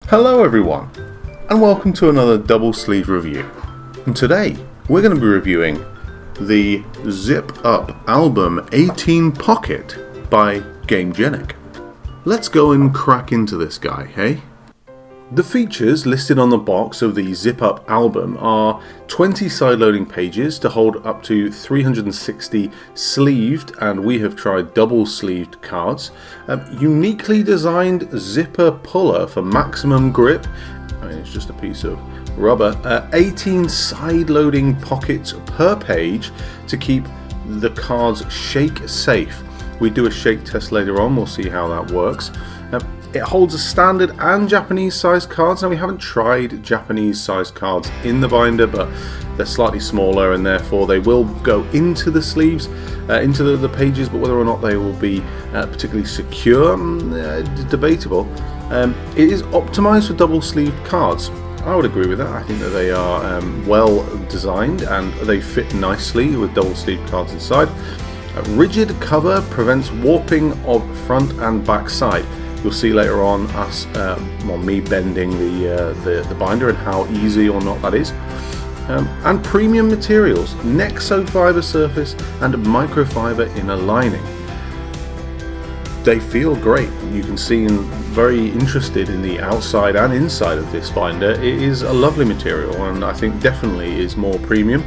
Hello everyone, and welcome to another double sleeve review. And today we're going to be reviewing the Zip-Up album 18 Pocket by Gamegenic. Let's go and crack into this guy, hey? The features listed on the box of the Zip-Up album are 20 side-loading pages to hold up to 360 sleeved, and we have tried double-sleeved cards, uniquely designed zipper puller for maximum grip. I mean, it's just a piece of rubber. 18 side-loading pockets per page to keep the cards shake safe. We do a shake test later on, we'll see how that works. It holds a standard and Japanese sized cards. Now, we haven't tried Japanese sized cards in the binder, but they're slightly smaller and therefore they will go into the sleeves, into the pages, but whether or not they will be particularly secure, debatable. It is optimized for double sleeved cards. I would agree with that. I think that they are well designed and they fit nicely with double sleeved cards inside. A rigid cover prevents warping of front and back side. You'll see later on me bending the binder and how easy or not that is. And premium materials, Nexo fiber surface and microfiber inner lining. They feel great. You can see I'm very interested in the outside and inside of this binder. It is a lovely material and I think definitely is more premium.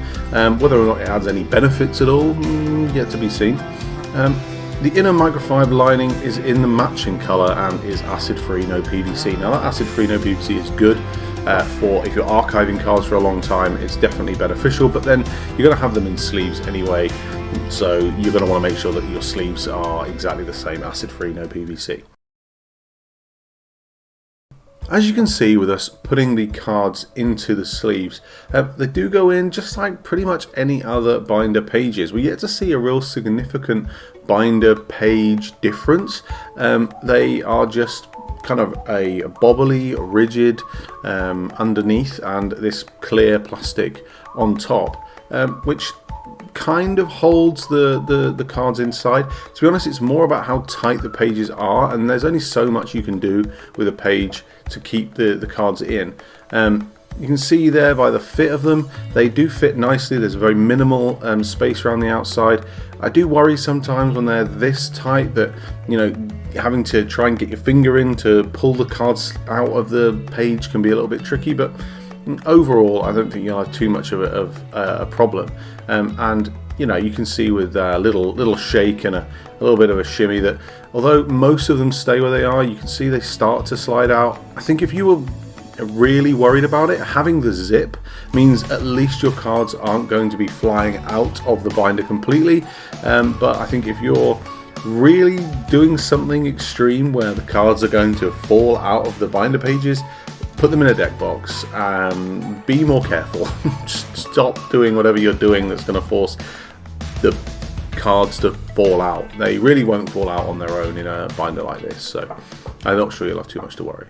Whether or not it adds any benefits at all, yet to be seen. The inner microfiber lining is in the matching colour and is acid-free, no PVC. Now that acid-free, no PVC is good for if you're archiving cards for a long time. It's definitely beneficial, but then you're going to have them in sleeves anyway, so you're going to want to make sure that your sleeves are exactly the same, acid-free, no PVC. As you can see with us putting the cards into the sleeves, they do go in just like pretty much any other binder pages. We get to see a real significant binder page difference. They are just kind of a bobbly, rigid underneath and this clear plastic on top, which kind of holds the cards inside. To be honest, it's more about how tight the pages are, and there's only so much you can do with a page to keep the cards in. You can see there by the fit of them, they do fit nicely. There's a very minimal space around the outside. I do worry sometimes when they're this tight that, you know, having to try and get your finger in to pull the cards out of the page can be a little bit tricky, but overall I don't think you'll have too much of a problem. And you know, you can see with a little shake and a little bit of a shimmy that although most of them stay where they are, you can see they start to slide out. I think if you were really worried about it, having the zip means at least your cards aren't going to be flying out of the binder completely. But I think if you're really doing something extreme where the cards are going to fall out of the binder pages, put them in a deck box. Be more careful. Just stop doing whatever you're doing that's going to force the cards to fall out. They really won't fall out on their own in a binder like this, so I'm not sure you'll have too much to worry.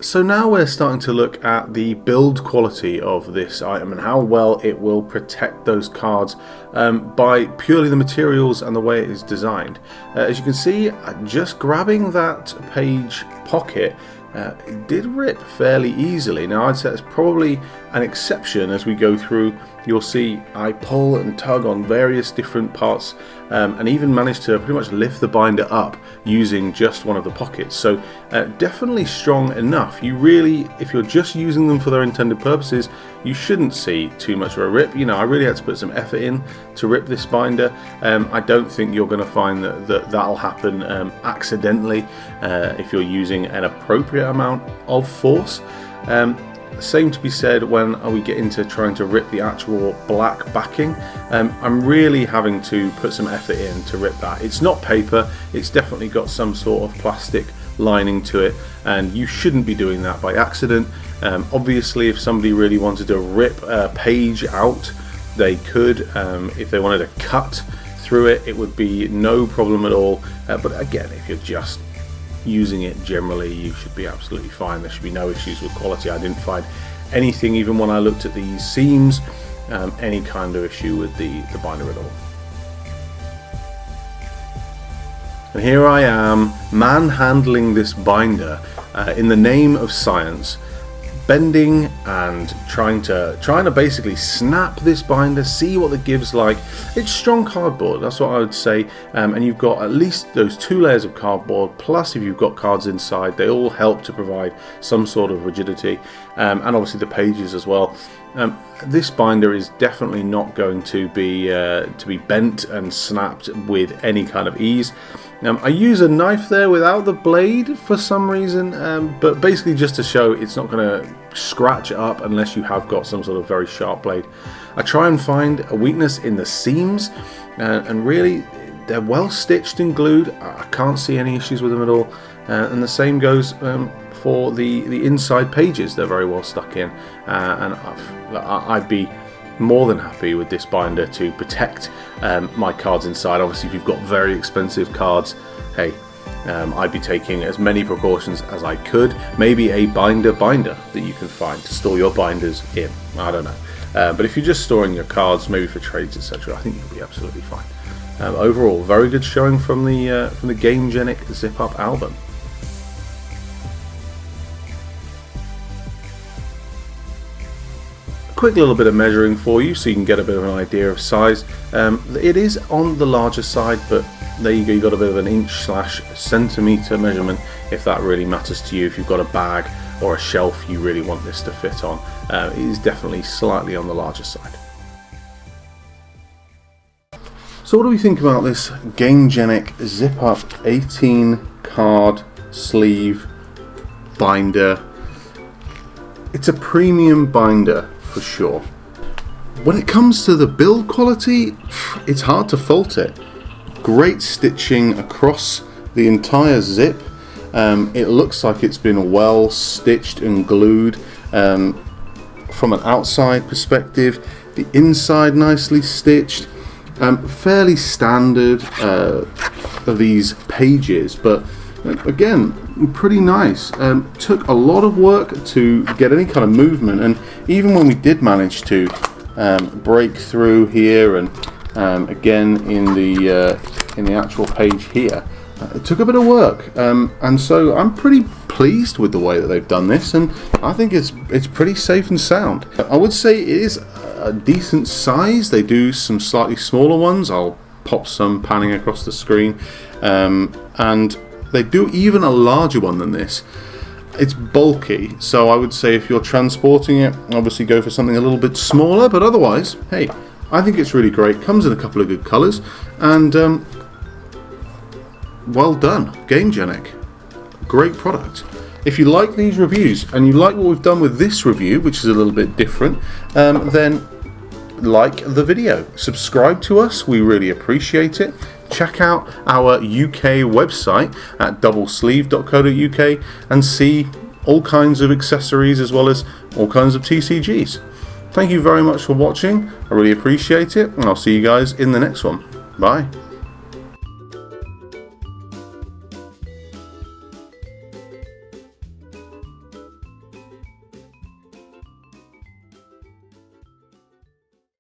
So now we're starting to look at the build quality of this item and how well it will protect those cards by purely the materials and the way it is designed. As you can see, just grabbing that page pocket, it did rip fairly easily. Now I'd say it's probably an exception. As we go through, you'll see I pull and tug on various different parts and even managed to pretty much lift the binder up using just one of the pockets. So definitely strong enough. You really, if you're just using them for their intended purposes, you shouldn't see too much of a rip. You know, I really had to put some effort in to rip this binder. I don't think you're going to find that'll happen accidentally if you're using an appropriate amount of force. Same to be said when we get into trying to rip the actual black backing. I'm really having to put some effort in to rip that. It's not paper, it's definitely got some sort of plastic lining to it, and you shouldn't be doing that by accident. Obviously, if somebody really wanted to rip a page out, they could. If they wanted to cut through it, it would be no problem at all. But again, if you're just using it generally, you should be absolutely fine. There should be no issues with quality. I didn't find anything, even when I looked at these seams, any kind of issue with the binder at all. And here I am manhandling this binder in the name of science, bending and trying to basically snap this binder, see what the give's like. It's strong cardboard, that's what I would say, and you've got at least those 2 layers of cardboard, plus if you've got cards inside, they all help to provide some sort of rigidity, and obviously the pages as well. This binder is definitely not going to be bent and snapped with any kind of ease. I use a knife there without the blade for some reason, but basically just to show it's not going to scratch up unless you have got some sort of very sharp blade. I try and find a weakness in the seams, and really they're well stitched and glued. I can't see any issues with them at all, and the same goes for the inside pages. They're very well stuck in, and I'd be more than happy with this binder to protect my cards inside. Obviously if you've got very expensive cards, hey, I'd be taking as many precautions as I could. Maybe a binder that you can find to store your binders in, I don't know, but if you're just storing your cards maybe for trades, etc., I think you'll be absolutely fine. Overall, very good showing from the Gamegenic Zip-Up album. Quick little bit of measuring for you so you can get a bit of an idea of size. It is on the larger side, but there you go, you've got a bit of an inch/centimetre measurement if that really matters to you. If you've got a bag or a shelf you really want this to fit on, it is definitely slightly on the larger side. So what do we think about this Gamegenic Zip-Up 18 card sleeve binder? It's a premium binder for sure. When it comes to the build quality, it's hard to fault it. Great stitching across the entire zip. It looks like it's been well stitched and glued from an outside perspective. The inside nicely stitched. Fairly standard of these pages, but again, pretty nice. Took a lot of work to get any kind of movement, and even when we did manage to break through here and again in the actual page here, it took a bit of work, and so I'm pretty pleased with the way that they've done this, and I think it's pretty safe and sound. I would say it is a decent size. They do some slightly smaller ones. I'll pop some panning across the screen, and they do even a larger one than this. It's bulky, so I would say if you're transporting it, obviously go for something a little bit smaller, but otherwise, hey, I think it's really great. Comes in a couple of good colours, and well done, Gamegenic. Great product. If you like these reviews and you like what we've done with this review, which is a little bit different, then like the video, subscribe to us, we really appreciate it. Check out our UK website at doublesleeved.co.uk and see all kinds of accessories as well as all kinds of TCGs. Thank you very much for watching, I really appreciate it, and I'll see you guys in the next one. Bye.